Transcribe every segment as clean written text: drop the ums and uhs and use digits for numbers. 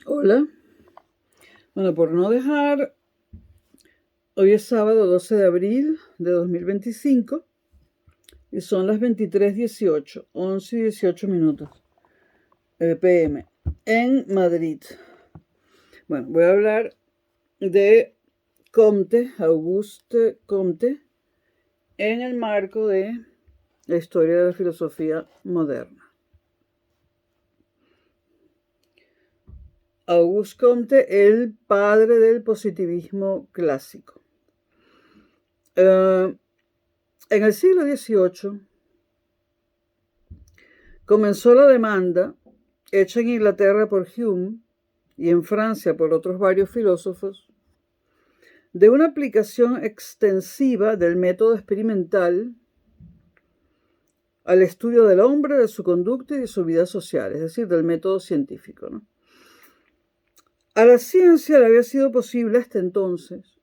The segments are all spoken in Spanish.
Hola. Bueno, por no dejar, hoy es sábado 12 de abril de 2025 y son las 23:18, 11 y 18 minutos PM en Madrid. Bueno, voy a hablar de Comte, Auguste Comte, en el marco de la historia de la filosofía moderna. Auguste Comte, el padre del positivismo clásico. En el siglo XVIII comenzó la demanda hecha en Inglaterra por Hume y en Francia por otros varios filósofos de una aplicación extensiva del método experimental al estudio del hombre, de su conducta y de su vida social, es decir, del método científico, ¿no? A la ciencia le había sido posible hasta entonces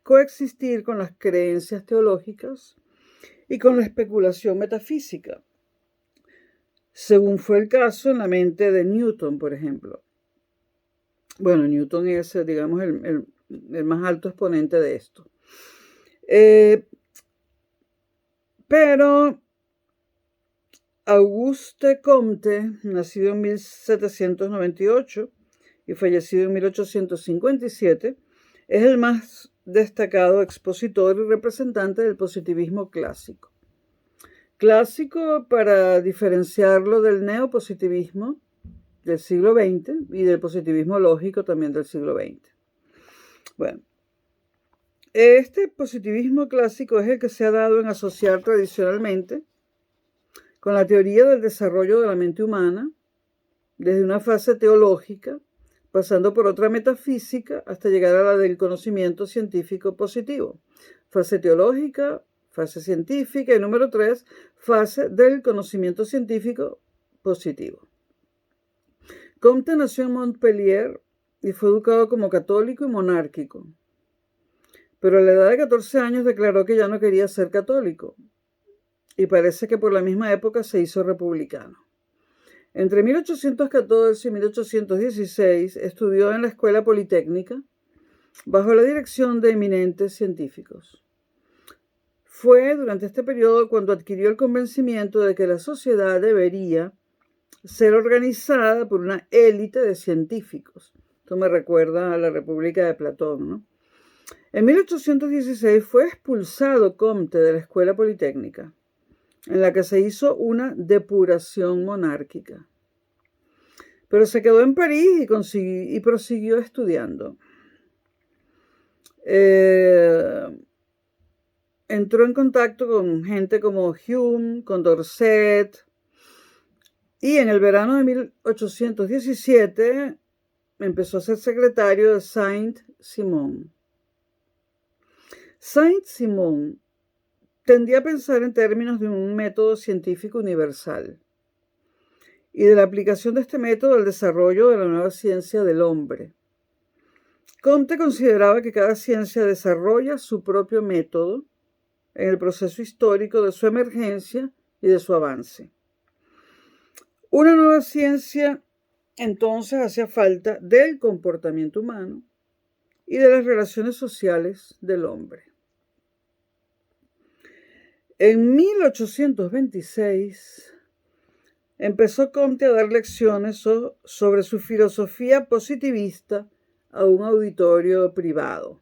coexistir con las creencias teológicas y con la especulación metafísica, según fue el caso en la mente de Newton, por ejemplo. Bueno, Newton es, digamos, el más alto exponente de esto. Pero Auguste Comte, nacido en 1798 y fallecido en 1857, es el más destacado expositor y representante del positivismo clásico. Clásico para diferenciarlo del neopositivismo del siglo XX y del positivismo lógico también del siglo XX. Bueno, este positivismo clásico es el que se ha dado en asociar tradicionalmente con la teoría del desarrollo de la mente humana, desde una fase teológica, pasando por otra metafísica, hasta llegar a la del conocimiento científico positivo. Fase teológica, fase científica y número 3, fase del conocimiento científico positivo. Comte nació en Montpellier y fue educado como católico y monárquico. Pero a la edad de 14 años declaró que ya no quería ser católico. Y parece que por la misma época se hizo republicano. Entre 1814 y 1816 estudió en la Escuela Politécnica bajo la dirección de eminentes científicos. Fue durante este periodo cuando adquirió el convencimiento de que la sociedad debería ser organizada por una élite de científicos. Esto me recuerda a la República de Platón, ¿no? En 1816 fue expulsado Comte de la Escuela Politécnica, en la que se hizo una depuración monárquica. Pero se quedó en París y prosiguió estudiando. Entró en contacto con gente como Hume, con Dorset, y en el verano de 1817 empezó a ser secretario de Saint-Simon. Saint-Simon tendía a pensar en términos de un método científico universal y de la aplicación de este método al desarrollo de la nueva ciencia del hombre. Comte consideraba que cada ciencia desarrolla su propio método en el proceso histórico de su emergencia y de su avance. Una nueva ciencia entonces hacía falta del comportamiento humano y de las relaciones sociales del hombre. En 1826 empezó Comte a dar lecciones sobre su filosofía positivista a un auditorio privado.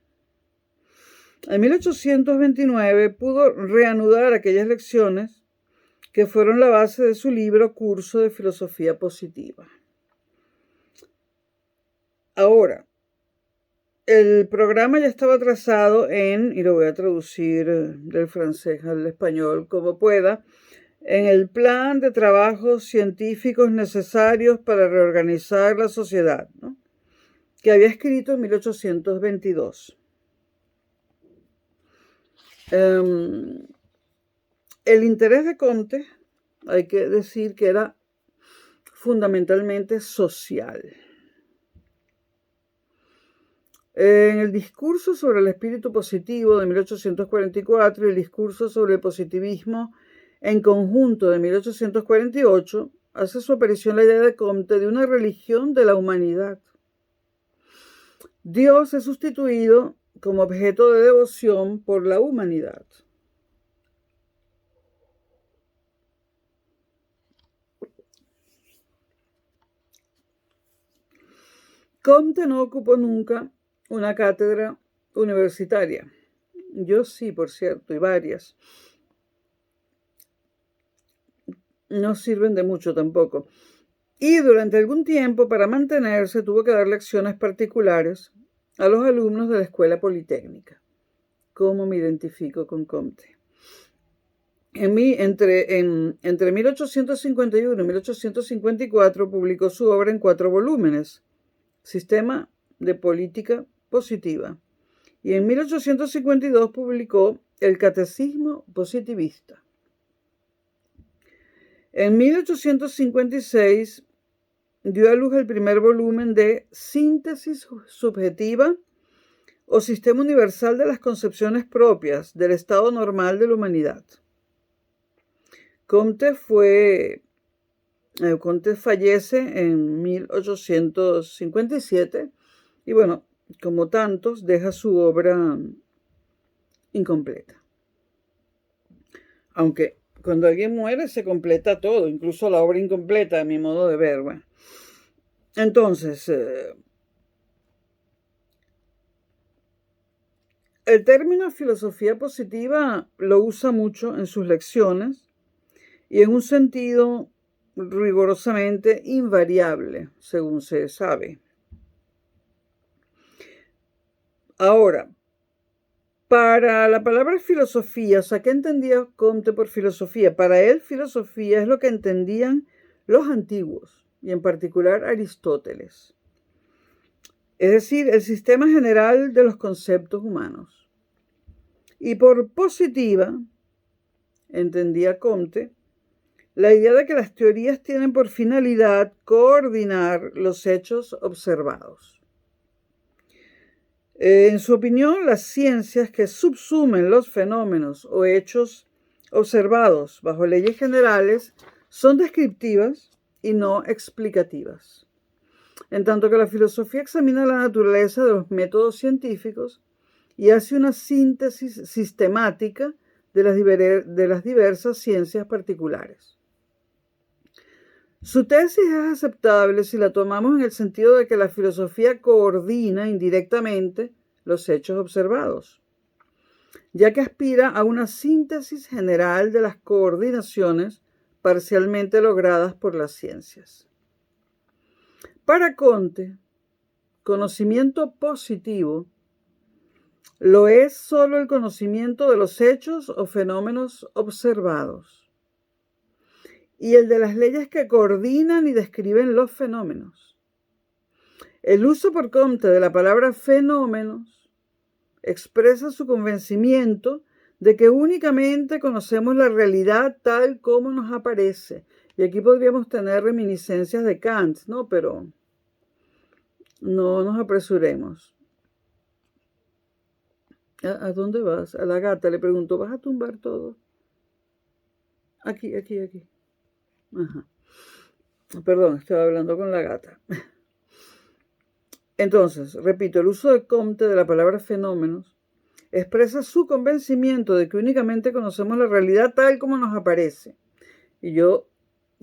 En 1829 pudo reanudar aquellas lecciones que fueron la base de su libro Curso de Filosofía Positiva. Ahora, el programa ya estaba trazado y lo voy a traducir del francés al español como pueda, en el plan de trabajos científicos necesarios para reorganizar la sociedad, ¿no?, que había escrito en 1822. El interés de Comte, hay que decir que era fundamentalmente social. En el discurso sobre el espíritu positivo de 1844 y el discurso sobre el positivismo en conjunto de 1848, hace su aparición la idea de Comte de una religión de la humanidad, Dios es sustituido como objeto de devoción por la humanidad. Comte no ocupó nunca una cátedra universitaria. Yo sí, por cierto, y varias. No sirven de mucho tampoco. Y durante algún tiempo, para mantenerse, tuvo que dar lecciones particulares a los alumnos de la Escuela Politécnica. ¿Cómo me identifico con Comte? Entre 1851 y 1854 publicó su obra en 4 volúmenes, Sistema de Política Positiva, y en 1852 publicó El Catecismo Positivista. En 1856 dio a luz el primer volumen de Síntesis Subjetiva o Sistema Universal de las Concepciones Propias del Estado Normal de la Humanidad. Comte fallece en 1857 y bueno, como tantos, deja su obra incompleta. Aunque cuando alguien muere se completa todo, incluso la obra incompleta, a mi modo de ver. Bueno. Entonces, el término filosofía positiva lo usa mucho en sus lecciones y en un sentido rigurosamente invariable, según se sabe. Ahora, para la palabra filosofía, o sea, ¿qué entendía Comte por filosofía? Para él, filosofía es lo que entendían los antiguos, y en particular Aristóteles. Es decir, el sistema general de los conceptos humanos. Y por positiva, entendía Comte, la idea de que las teorías tienen por finalidad coordinar los hechos observados. En su opinión, las ciencias que subsumen los fenómenos o hechos observados bajo leyes generales son descriptivas y no explicativas. En tanto que la filosofía examina la naturaleza de los métodos científicos y hace una síntesis sistemática de las diversas ciencias particulares. Su tesis es aceptable si la tomamos en el sentido de que la filosofía coordina indirectamente los hechos observados, ya que aspira a una síntesis general de las coordinaciones parcialmente logradas por las ciencias. Para Comte, conocimiento positivo lo es solo el conocimiento de los hechos o fenómenos observados, y el de las leyes que coordinan y describen los fenómenos. El uso por Comte de la palabra fenómenos expresa su convencimiento de que únicamente conocemos la realidad tal como nos aparece. Y aquí podríamos tener reminiscencias de Kant, ¿no? Pero no nos apresuremos. ¿A dónde vas? A la gata le pregunto, ¿vas a tumbar todo? Aquí. Ajá. Perdón, estaba hablando con la gata. Entonces, repito, el uso de Comte de la palabra fenómenos expresa su convencimiento de que únicamente conocemos la realidad tal como nos aparece. Y yo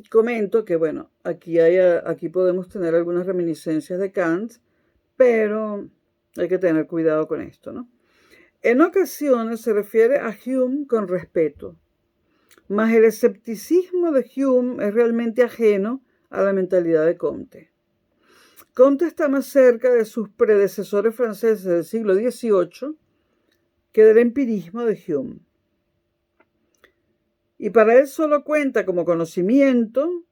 comento que, bueno, aquí podemos tener algunas reminiscencias de Kant, pero hay que tener cuidado con esto, ¿no? En ocasiones se refiere a Hume con respeto, mas el escepticismo de Hume es realmente ajeno a la mentalidad de Comte. Comte está más cerca de sus predecesores franceses del siglo XVIII que del empirismo de Hume. Y para él solo cuenta como conocimiento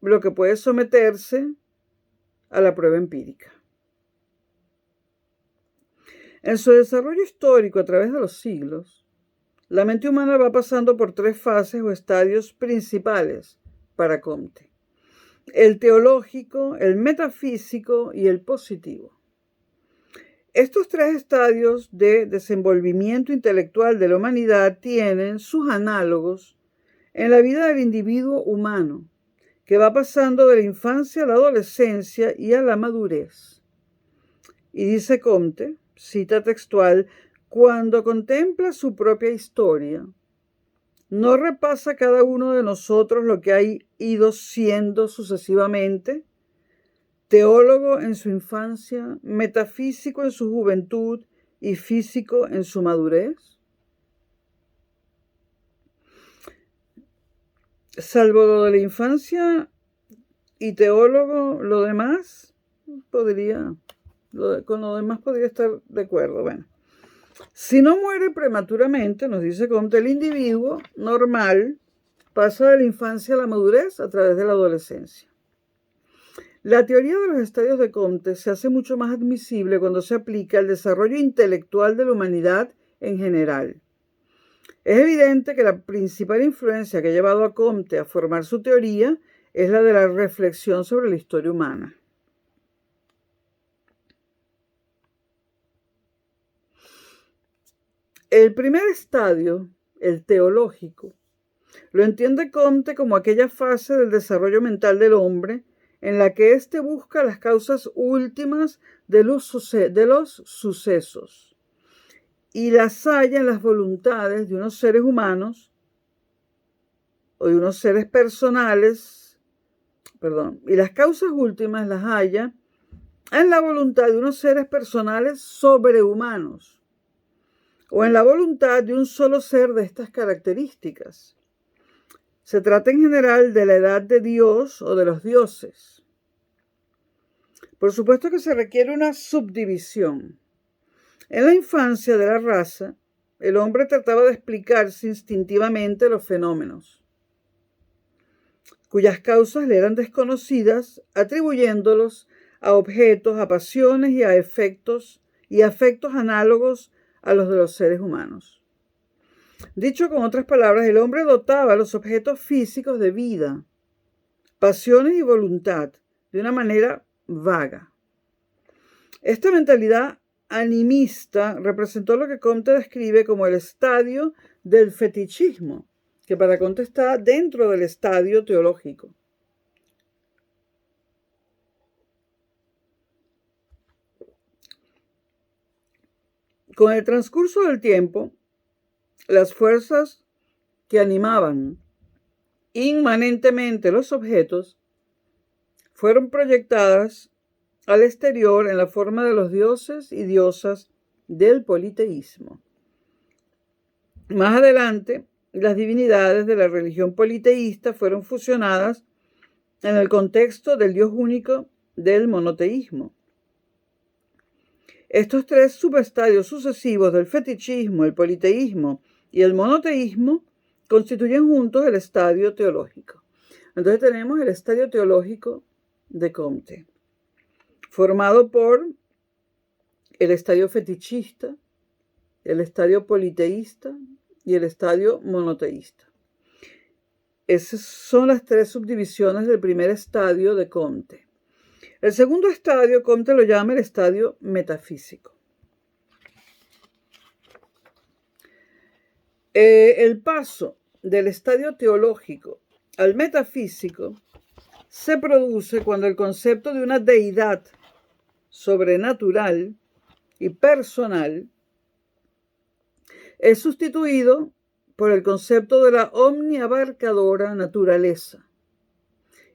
lo que puede someterse a la prueba empírica. En su desarrollo histórico a través de los siglos, la mente humana va pasando por 3 fases o estadios principales para Comte: el teológico, el metafísico y el positivo. Estos 3 estadios de desenvolvimiento intelectual de la humanidad tienen sus análogos en la vida del individuo humano, que va pasando de la infancia a la adolescencia y a la madurez. Y dice Comte, cita textual, cuando contempla su propia historia, no repasa cada uno de nosotros lo que ha ido siendo sucesivamente, teólogo en su infancia, metafísico en su juventud y físico en su madurez. Salvo lo de la infancia y teólogo, lo demás con lo demás podría estar de acuerdo. Bueno, si no muere prematuramente, nos dice Comte, el individuo normal pasa de la infancia a la madurez a través de la adolescencia. La teoría de los estadios de Comte se hace mucho más admisible cuando se aplica al desarrollo intelectual de la humanidad en general. Es evidente que la principal influencia que ha llevado a Comte a formar su teoría es la de la reflexión sobre la historia humana. El primer estadio, el teológico, lo entiende Comte como aquella fase del desarrollo mental del hombre en la que éste busca las causas últimas de los sucesos y las halla en las voluntades de unos seres humanos o de unos seres personales, y las causas últimas las halla en la voluntad de unos seres personales sobrehumanos o en la voluntad de un solo ser de estas características. Se trata en general de la edad de Dios o de los dioses. Por supuesto que se requiere una subdivisión. En la infancia de la raza, el hombre trataba de explicarse instintivamente los fenómenos, cuyas causas le eran desconocidas, atribuyéndolos a objetos, a pasiones y a afectos análogos a los de los seres humanos. Dicho con otras palabras, el hombre dotaba a los objetos físicos de vida, pasiones y voluntad de una manera vaga. Esta mentalidad animista representó lo que Comte describe como el estadio del fetichismo, que para Comte está dentro del estadio teológico. Con el transcurso del tiempo, las fuerzas que animaban inmanentemente los objetos fueron proyectadas al exterior en la forma de los dioses y diosas del politeísmo. Más adelante, las divinidades de la religión politeísta fueron fusionadas en el contexto del Dios único del monoteísmo. Estos tres subestadios sucesivos del fetichismo, el politeísmo y el monoteísmo constituyen juntos el estadio teológico. Entonces tenemos el estadio teológico de Comte, formado por el estadio fetichista, el estadio politeísta y el estadio monoteísta. Esas son las tres subdivisiones del primer estadio de Comte. El segundo estadio, Comte lo llama el estadio metafísico. El paso del estadio teológico al metafísico se produce cuando el concepto de una deidad sobrenatural y personal es sustituido por el concepto de la omniabarcadora naturaleza.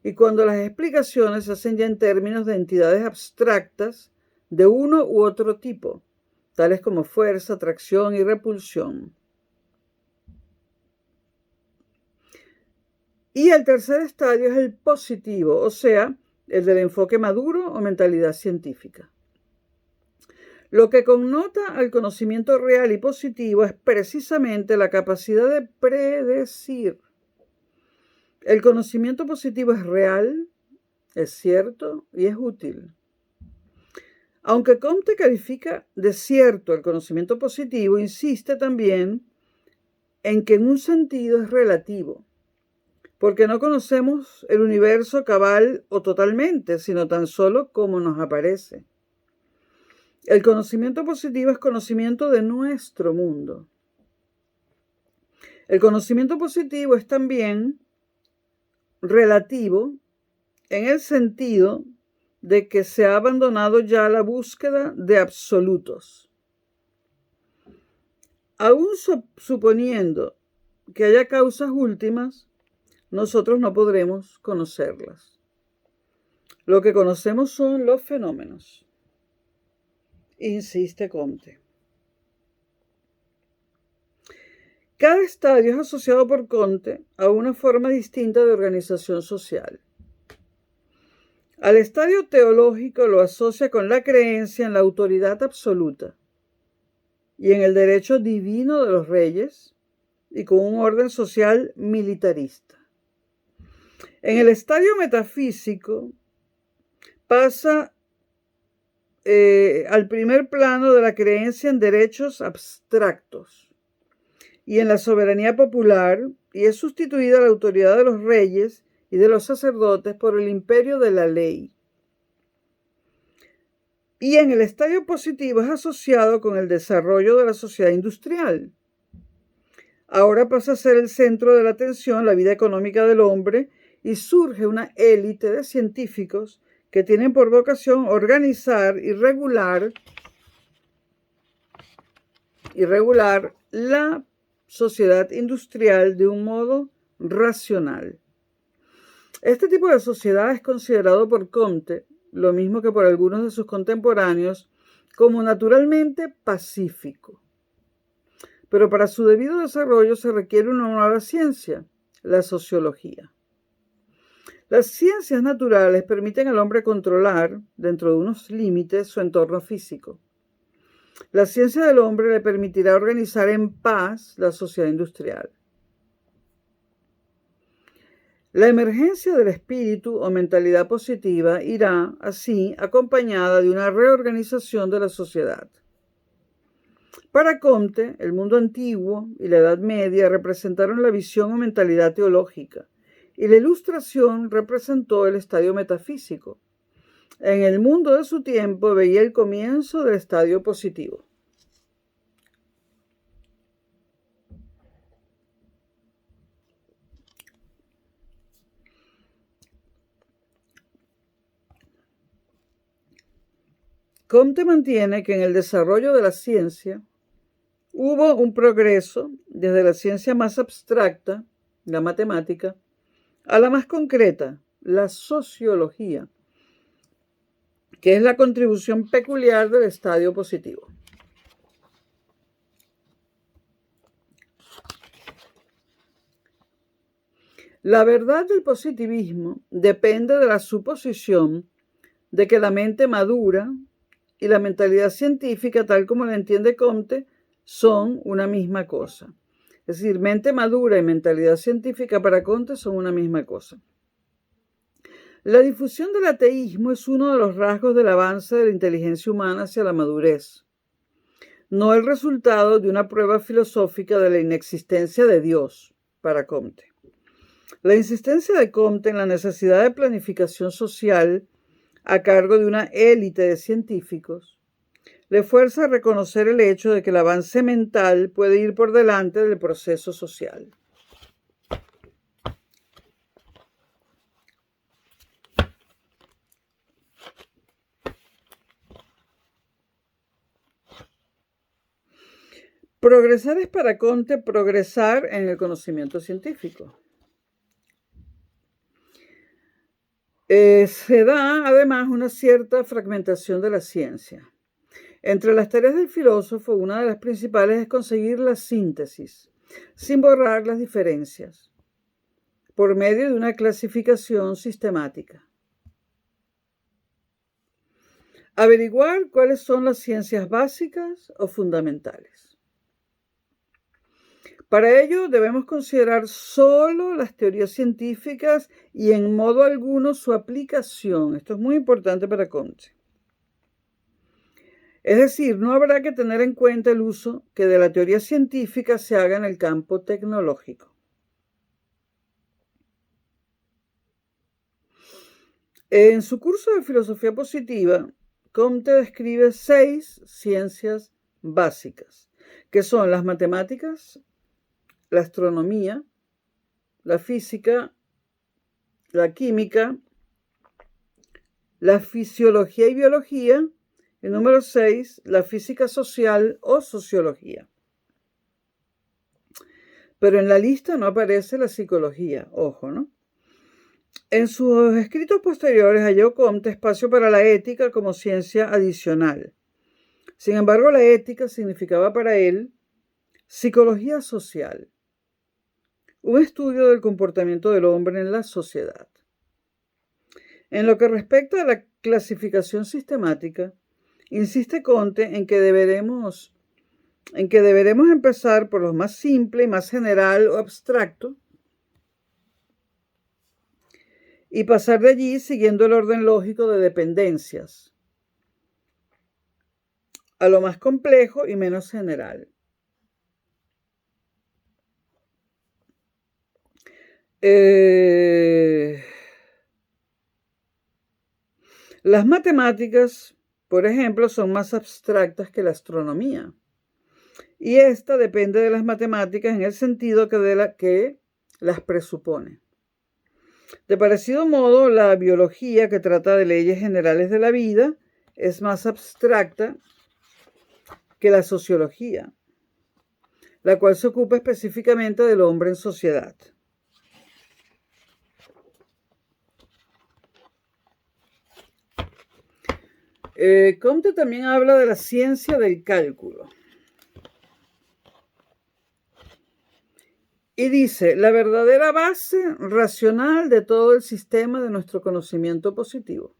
Y cuando las explicaciones se hacen ya en términos de entidades abstractas de uno u otro tipo, tales como fuerza, atracción y repulsión. Y el tercer estadio es el positivo, o sea, el del enfoque maduro o mentalidad científica. Lo que connota al conocimiento real y positivo es precisamente la capacidad de predecir. El conocimiento positivo es real, es cierto y es útil. Aunque Comte califica de cierto el conocimiento positivo, insiste también en que en un sentido es relativo, porque no conocemos el universo cabal o totalmente, sino tan solo como nos aparece. El conocimiento positivo es conocimiento de nuestro mundo. El conocimiento positivo es también relativo en el sentido de que se ha abandonado ya la búsqueda de absolutos. Aún suponiendo que haya causas últimas, nosotros no podremos conocerlas. Lo que conocemos son los fenómenos, insiste Comte. Cada estadio es asociado por Comte a una forma distinta de organización social. Al estadio teológico lo asocia con la creencia en la autoridad absoluta y en el derecho divino de los reyes y con un orden social militarista. En el estadio metafísico pasa al primer plano de la creencia en derechos abstractos y en la soberanía popular, y es sustituida la autoridad de los reyes y de los sacerdotes por el imperio de la ley. Y en el estadio positivo es asociado con el desarrollo de la sociedad industrial. Ahora pasa a ser el centro de la atención la vida económica del hombre y surge una élite de científicos que tienen por vocación organizar y regular la sociedad industrial de un modo racional. Este tipo de sociedad es considerado por Comte, lo mismo que por algunos de sus contemporáneos, como naturalmente pacífico. Pero para su debido desarrollo se requiere una nueva ciencia, la sociología. Las ciencias naturales permiten al hombre controlar, dentro de unos límites, su entorno físico. La ciencia del hombre le permitirá organizar en paz la sociedad industrial. La emergencia del espíritu o mentalidad positiva irá, así, acompañada de una reorganización de la sociedad. Para Comte, el mundo antiguo y la Edad Media representaron la visión o mentalidad teológica, y la Ilustración representó el estadio metafísico. En el mundo de su tiempo veía el comienzo del estadio positivo. Comte mantiene que en el desarrollo de la ciencia hubo un progreso desde la ciencia más abstracta, la matemática, a la más concreta, la sociología, que es la contribución peculiar del estadio positivo. La verdad del positivismo depende de la suposición de que la mente madura y la mentalidad científica, tal como la entiende Comte, son una misma cosa. Es decir, mente madura y mentalidad científica para Comte son una misma cosa. La difusión del ateísmo es uno de los rasgos del avance de la inteligencia humana hacia la madurez, no el resultado de una prueba filosófica de la inexistencia de Dios para Comte. La insistencia de Comte en la necesidad de planificación social a cargo de una élite de científicos le fuerza a reconocer el hecho de que el avance mental puede ir por delante del proceso social. Progresar es para Comte progresar en el conocimiento científico. Se da además una cierta fragmentación de la ciencia. Entre las tareas del filósofo, una de las principales es conseguir la síntesis, sin borrar las diferencias, por medio de una clasificación sistemática. Averiguar cuáles son las ciencias básicas o fundamentales. Para ello debemos considerar solo las teorías científicas y en modo alguno su aplicación. Esto es muy importante para Comte. Es decir, no habrá que tener en cuenta el uso que de la teoría científica se haga en el campo tecnológico. En su curso de filosofía positiva, Comte describe 6 ciencias básicas, que son las matemáticas, la astronomía, la física, la química, la fisiología y biología, y número 6, la física social o sociología. Pero en la lista no aparece la psicología, ojo, ¿no? En sus escritos posteriores halló Comte espacio para la ética como ciencia adicional. Sin embargo, la ética significaba para él psicología social, un estudio del comportamiento del hombre en la sociedad. En lo que respecta a la clasificación sistemática, insiste Comte en que deberemos empezar por lo más simple y más general o abstracto y pasar de allí siguiendo el orden lógico de dependencias a lo más complejo y menos general. Las matemáticas, por ejemplo, son más abstractas que la astronomía. Y esta depende de las matemáticas en el sentido que las presupone. De parecido modo, la biología, que trata de leyes generales de la vida, es más abstracta que la sociología, la cual se ocupa específicamente del hombre en sociedad. Comte también habla de la ciencia del cálculo. Y dice, la verdadera base racional de todo el sistema de nuestro conocimiento positivo.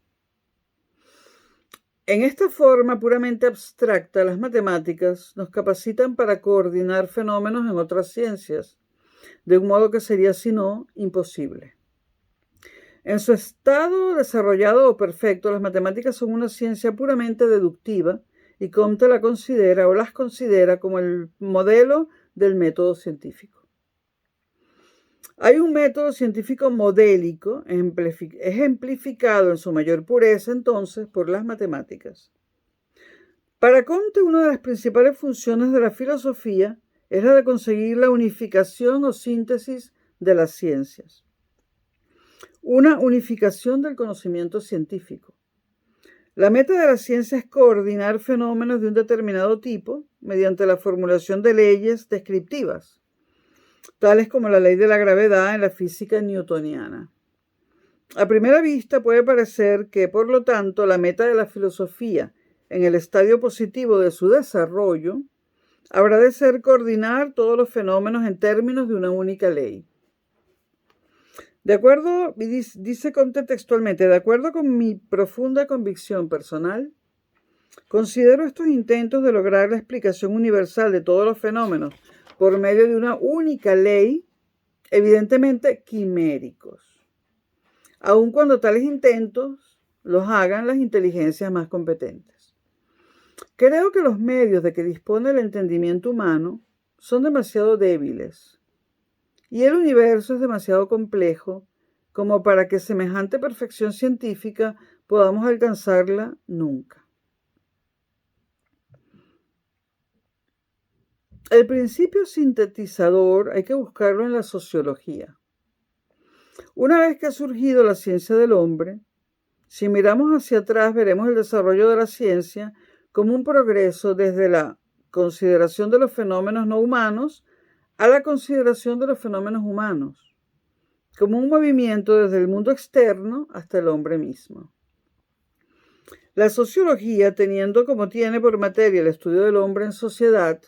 En esta forma puramente abstracta, las matemáticas nos capacitan para coordinar fenómenos en otras ciencias, de un modo que sería, si no, imposible. En su estado desarrollado o perfecto, las matemáticas son una ciencia puramente deductiva y Comte las considera como el modelo del método científico. Hay un método científico modélico, ejemplificado en su mayor pureza entonces por las matemáticas. Para Comte, una de las principales funciones de la filosofía es la de conseguir la unificación o síntesis de las ciencias. Una unificación del conocimiento científico. La meta de la ciencia es coordinar fenómenos de un determinado tipo mediante la formulación de leyes descriptivas, tales como la ley de la gravedad en la física newtoniana. A primera vista puede parecer que, por lo tanto, la meta de la filosofía en el estadio positivo de su desarrollo habrá de ser coordinar todos los fenómenos en términos de una única ley. Dice Comte textualmente, de acuerdo con mi profunda convicción personal, considero estos intentos de lograr la explicación universal de todos los fenómenos por medio de una única ley, evidentemente quiméricos, aun cuando tales intentos los hagan las inteligencias más competentes. Creo que los medios de que dispone el entendimiento humano son demasiado débiles y el universo es demasiado complejo como para que semejante perfección científica podamos alcanzarla nunca. El principio sintetizador hay que buscarlo en la sociología. Una vez que ha surgido la ciencia del hombre, si miramos hacia atrás veremos el desarrollo de la ciencia como un progreso desde la consideración de los fenómenos no humanos a la consideración de los fenómenos humanos, como un movimiento desde el mundo externo hasta el hombre mismo. La sociología, teniendo como tiene por materia el estudio del hombre en sociedad,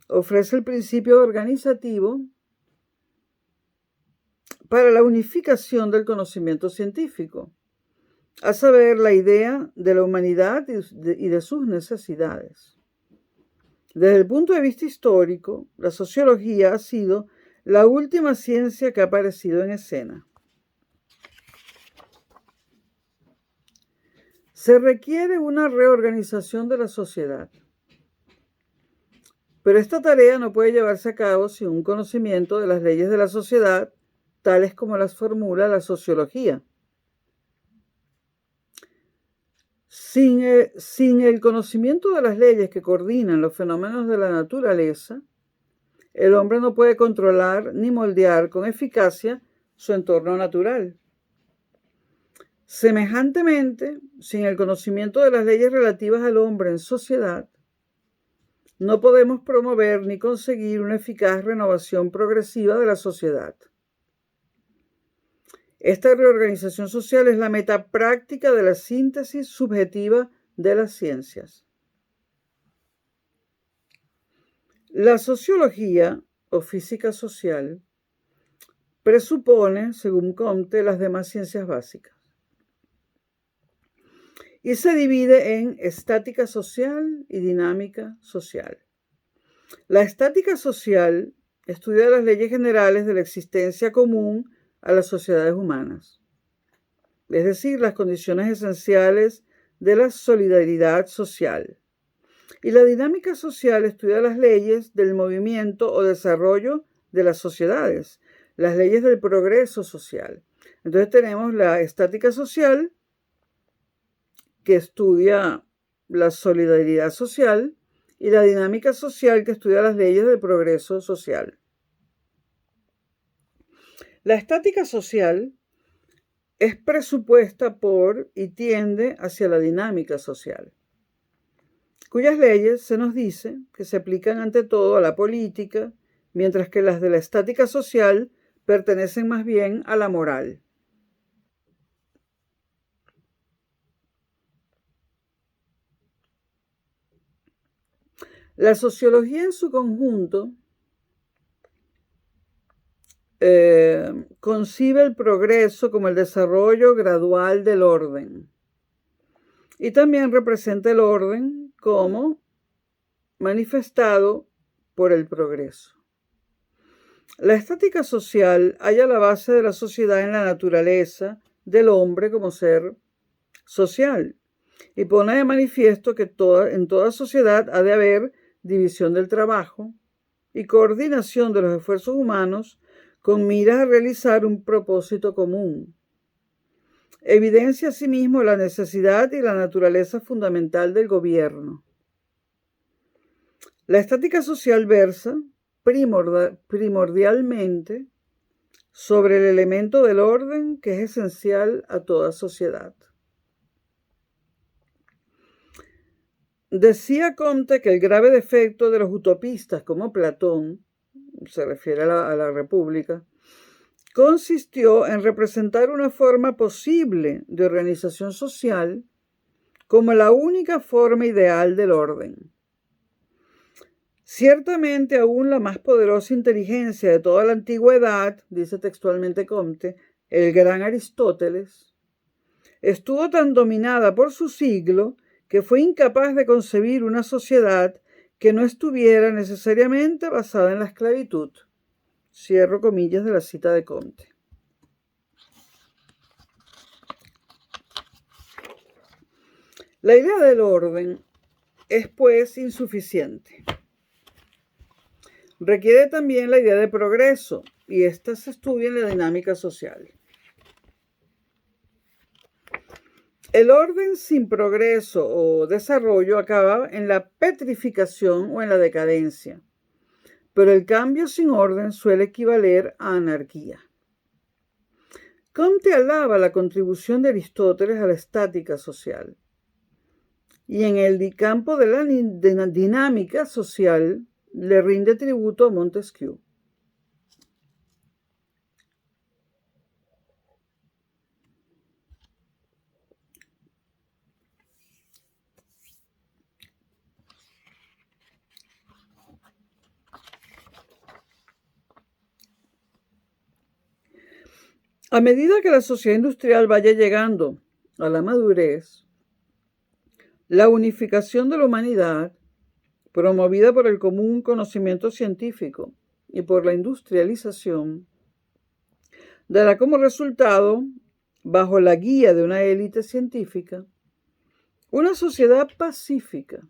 ofrece el principio organizativo para la unificación del conocimiento científico, a saber, la idea de la humanidad y de sus necesidades. Desde el punto de vista histórico, la sociología ha sido la última ciencia que ha aparecido en escena. Se requiere una reorganización de la sociedad, pero esta tarea no puede llevarse a cabo sin un conocimiento de las leyes de la sociedad, tales como las formula la sociología. Sin el conocimiento de las leyes que coordinan los fenómenos de la naturaleza, el hombre no puede controlar ni moldear con eficacia su entorno natural. Semejantemente, sin el conocimiento de las leyes relativas al hombre en sociedad, no podemos promover ni conseguir una eficaz renovación progresiva de la sociedad. Esta reorganización social es la meta práctica de la síntesis subjetiva de las ciencias. La sociología o física social presupone, según Comte, las demás ciencias básicas y se divide en estática social y dinámica social. La estática social estudia las leyes generales de la existencia común a las sociedades humanas, es decir, las condiciones esenciales de la solidaridad social. Y la dinámica social estudia las leyes del movimiento o desarrollo de las sociedades, las leyes del progreso social. Entonces tenemos la estática social, que estudia la solidaridad social, y la dinámica social, que estudia las leyes del progreso social. La estática social es presupuesta por y tiende hacia la dinámica social, cuyas leyes se nos dice que se aplican ante todo a la política, mientras que las de la estática social pertenecen más bien a la moral. La sociología en su conjunto concibe el progreso como el desarrollo gradual del orden y también representa el orden como manifestado por el progreso. La estática social halla la base de la sociedad en la naturaleza del hombre como ser social y pone de manifiesto que en toda sociedad ha de haber división del trabajo y coordinación de los esfuerzos humanos con miras a realizar un propósito común. Evidencia asimismo la necesidad y la naturaleza fundamental del gobierno. La estática social versa primordialmente sobre el elemento del orden que es esencial a toda sociedad. Decía Comte que el grave defecto de los utopistas como Platón, se refiere a la República, consistió en representar una forma posible de organización social como la única forma ideal del orden. Ciertamente aún la más poderosa inteligencia de toda la antigüedad, dice textualmente Comte, el gran Aristóteles, estuvo tan dominada por su siglo que fue incapaz de concebir una sociedad que no estuviera necesariamente basada en la esclavitud. Cierro comillas de la cita de Comte. La idea del orden es, pues, insuficiente. Requiere también la idea de progreso, y esta se estudia en la dinámica social. El orden sin progreso o desarrollo acaba en la petrificación o en la decadencia, pero el cambio sin orden suele equivaler a anarquía. Comte alaba la contribución de Aristóteles a la estática social, y en el campo de la dinámica social le rinde tributo a Montesquieu. A medida que la sociedad industrial vaya llegando a la madurez, la unificación de la humanidad, promovida por el común conocimiento científico y por la industrialización, dará como resultado, bajo la guía de una élite científica, una sociedad pacífica,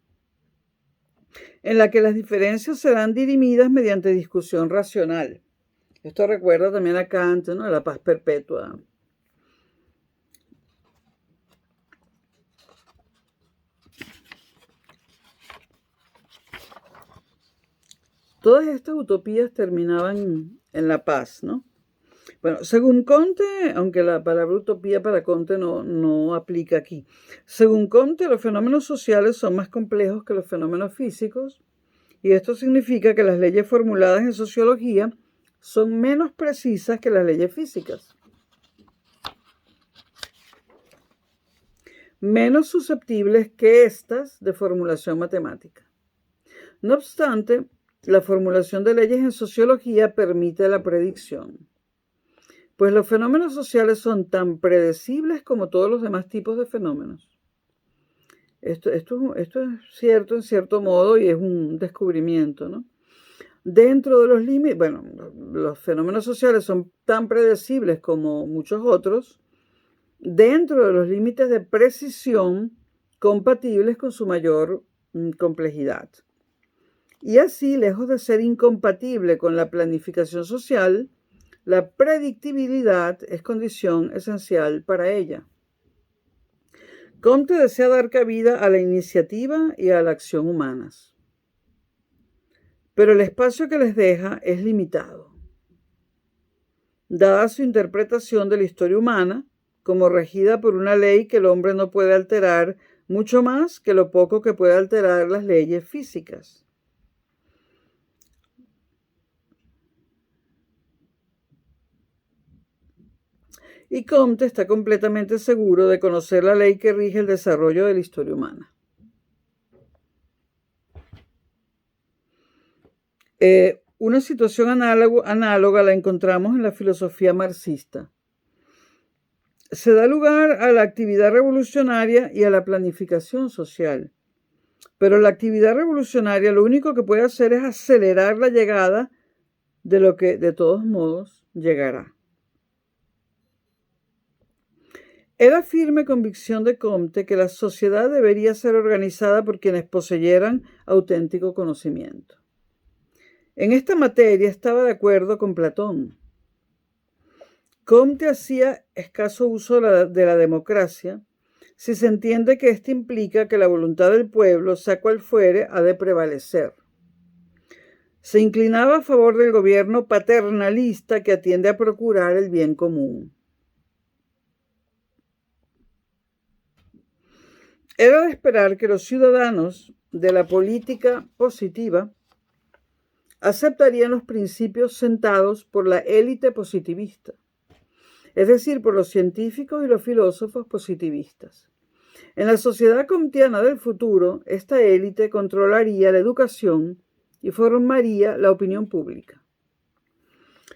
en la que las diferencias serán dirimidas mediante discusión racional. Esto recuerda también a Kant, ¿no? La paz perpetua. Todas estas utopías terminaban en la paz, ¿no? Bueno, según Comte, aunque la palabra utopía para Comte no aplica aquí, según Comte los fenómenos sociales son más complejos que los fenómenos físicos, y esto significa que las leyes formuladas en sociología son menos precisas que las leyes físicas, menos susceptibles que estas de formulación matemática. No obstante, la formulación de leyes en sociología permite la predicción, pues los fenómenos sociales son tan predecibles como todos los demás tipos de fenómenos. Esto es cierto en cierto modo y es un descubrimiento, ¿no? Dentro de los límites, bueno, los fenómenos sociales son tan predecibles como muchos otros, dentro de los límites de precisión compatibles con su mayor complejidad. Y así, lejos de ser incompatible con la planificación social, la predictibilidad es condición esencial para ella. Comte desea dar cabida a la iniciativa y a la acción humanas, pero el espacio que les deja es limitado, dada su interpretación de la historia humana como regida por una ley que el hombre no puede alterar mucho más que lo poco que puede alterar las leyes físicas. Y Comte está completamente seguro de conocer la ley que rige el desarrollo de la historia humana. Una situación análoga la encontramos en la filosofía marxista. Se da lugar a la actividad revolucionaria y a la planificación social. Pero la actividad revolucionaria lo único que puede hacer es acelerar la llegada de lo que de todos modos llegará. Era firme convicción de Comte que la sociedad debería ser organizada por quienes poseyeran auténtico conocimiento. En esta materia estaba de acuerdo con Platón. Comte hacía escaso uso de la democracia si se entiende que ésta implica que la voluntad del pueblo, sea cual fuere, ha de prevalecer. Se inclinaba a favor del gobierno paternalista que atiende a procurar el bien común. Era de esperar que los ciudadanos de la política positiva aceptarían los principios sentados por la élite positivista, es decir, por los científicos y los filósofos positivistas. En la sociedad comtiana del futuro, esta élite controlaría la educación y formaría la opinión pública.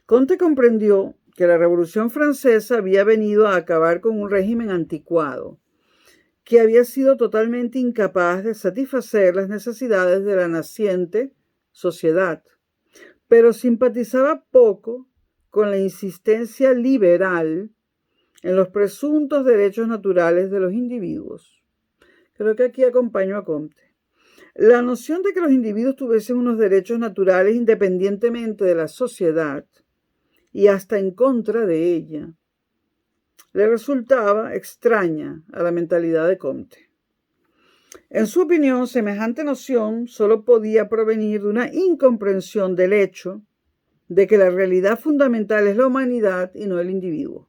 Comte comprendió que la Revolución Francesa había venido a acabar con un régimen anticuado, que había sido totalmente incapaz de satisfacer las necesidades de la naciente sociedad, pero simpatizaba poco con la insistencia liberal en los presuntos derechos naturales de los individuos. Creo que aquí acompaño a Comte. La noción de que los individuos tuviesen unos derechos naturales independientemente de la sociedad y hasta en contra de ella, le resultaba extraña a la mentalidad de Comte. En su opinión, semejante noción solo podía provenir de una incomprensión del hecho de que la realidad fundamental es la humanidad y no el individuo.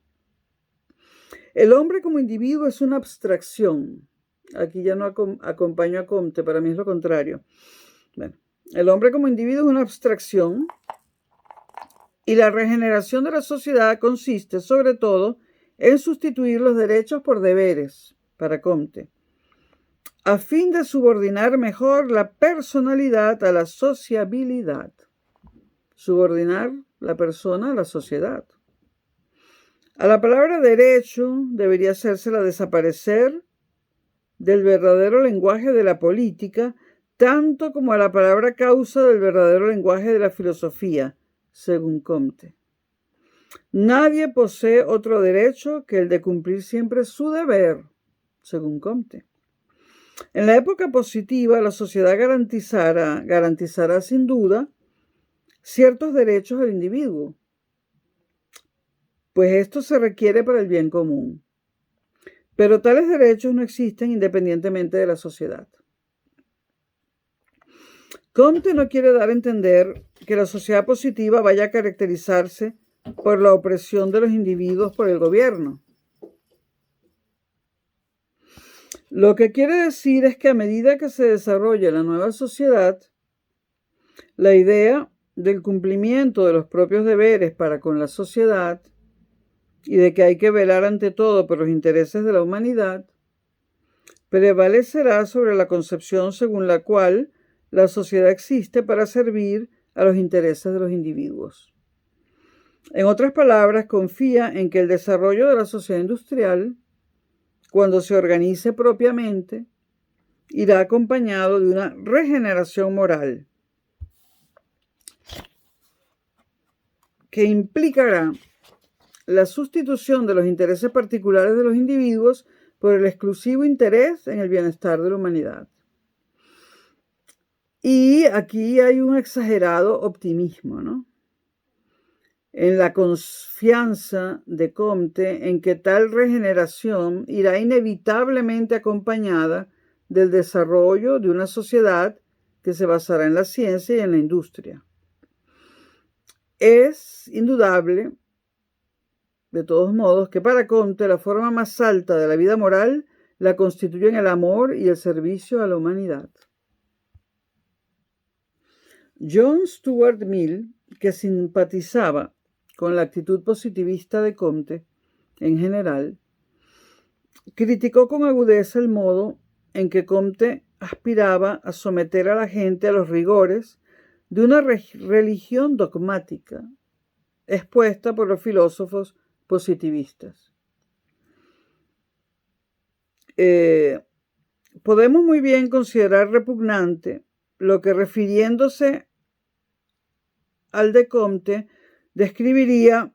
El hombre como individuo es una abstracción. Aquí ya no acompaño a Comte, para mí es lo contrario. Bueno, el hombre como individuo es una abstracción y la regeneración de la sociedad consiste sobre todo en sustituir los derechos por deberes, para Comte, a fin de subordinar mejor la personalidad a la sociabilidad. Subordinar la persona a la sociedad. A la palabra derecho debería hacérsela desaparecer del verdadero lenguaje de la política, tanto como a la palabra causa del verdadero lenguaje de la filosofía, según Comte. Nadie posee otro derecho que el de cumplir siempre su deber, según Comte. En la época positiva, la sociedad garantizará sin duda ciertos derechos al individuo, pues esto se requiere para el bien común. Pero tales derechos no existen independientemente de la sociedad. Comte no quiere dar a entender que la sociedad positiva vaya a caracterizarse por la opresión de los individuos por el gobierno. Lo que quiere decir es que a medida que se desarrolla la nueva sociedad, la idea del cumplimiento de los propios deberes para con la sociedad y de que hay que velar ante todo por los intereses de la humanidad, prevalecerá sobre la concepción según la cual la sociedad existe para servir a los intereses de los individuos. En otras palabras, confía en que el desarrollo de la sociedad industrial, cuando se organice propiamente, irá acompañado de una regeneración moral que implicará la sustitución de los intereses particulares de los individuos por el exclusivo interés en el bienestar de la humanidad. Y aquí hay un exagerado optimismo, ¿no? En la confianza de Comte en que tal regeneración irá inevitablemente acompañada del desarrollo de una sociedad que se basará en la ciencia y en la industria. Es indudable, de todos modos, que para Comte la forma más alta de la vida moral la constituyen el amor y el servicio a la humanidad. John Stuart Mill, que simpatizaba con la actitud positivista de Comte en general, criticó con agudeza el modo en que Comte aspiraba a someter a la gente a los rigores de una religión dogmática expuesta por los filósofos positivistas. Podemos muy bien considerar repugnante lo que, refiriéndose al de Comte, describiría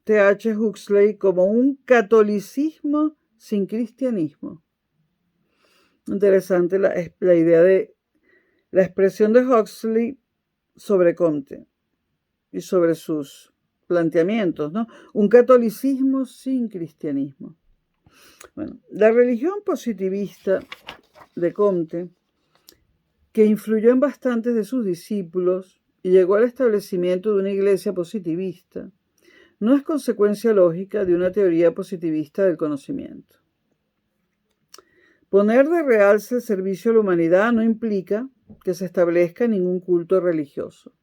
T.H. Huxley como un catolicismo sin cristianismo. Interesante la idea de la expresión de Huxley sobre Comte y sobre sus planteamientos, ¿no? Un catolicismo sin cristianismo. Bueno, la religión positivista de Comte, que influyó en bastantes de sus discípulos y llegó al establecimiento de una iglesia positivista, no es consecuencia lógica de una teoría positivista del conocimiento. Poner de realce el servicio a la humanidad no implica que se establezca ningún culto religioso.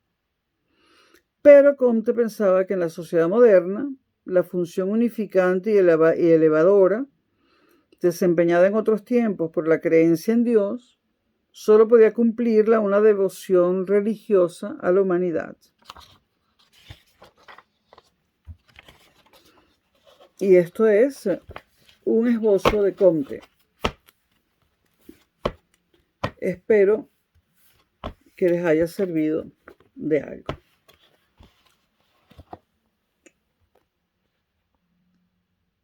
Pero Comte pensaba que en la sociedad moderna, la función unificante y elevadora, desempeñada en otros tiempos por la creencia en Dios, solo podía cumplirla una devoción religiosa a la humanidad. Y esto es un esbozo de Comte. Espero que les haya servido de algo.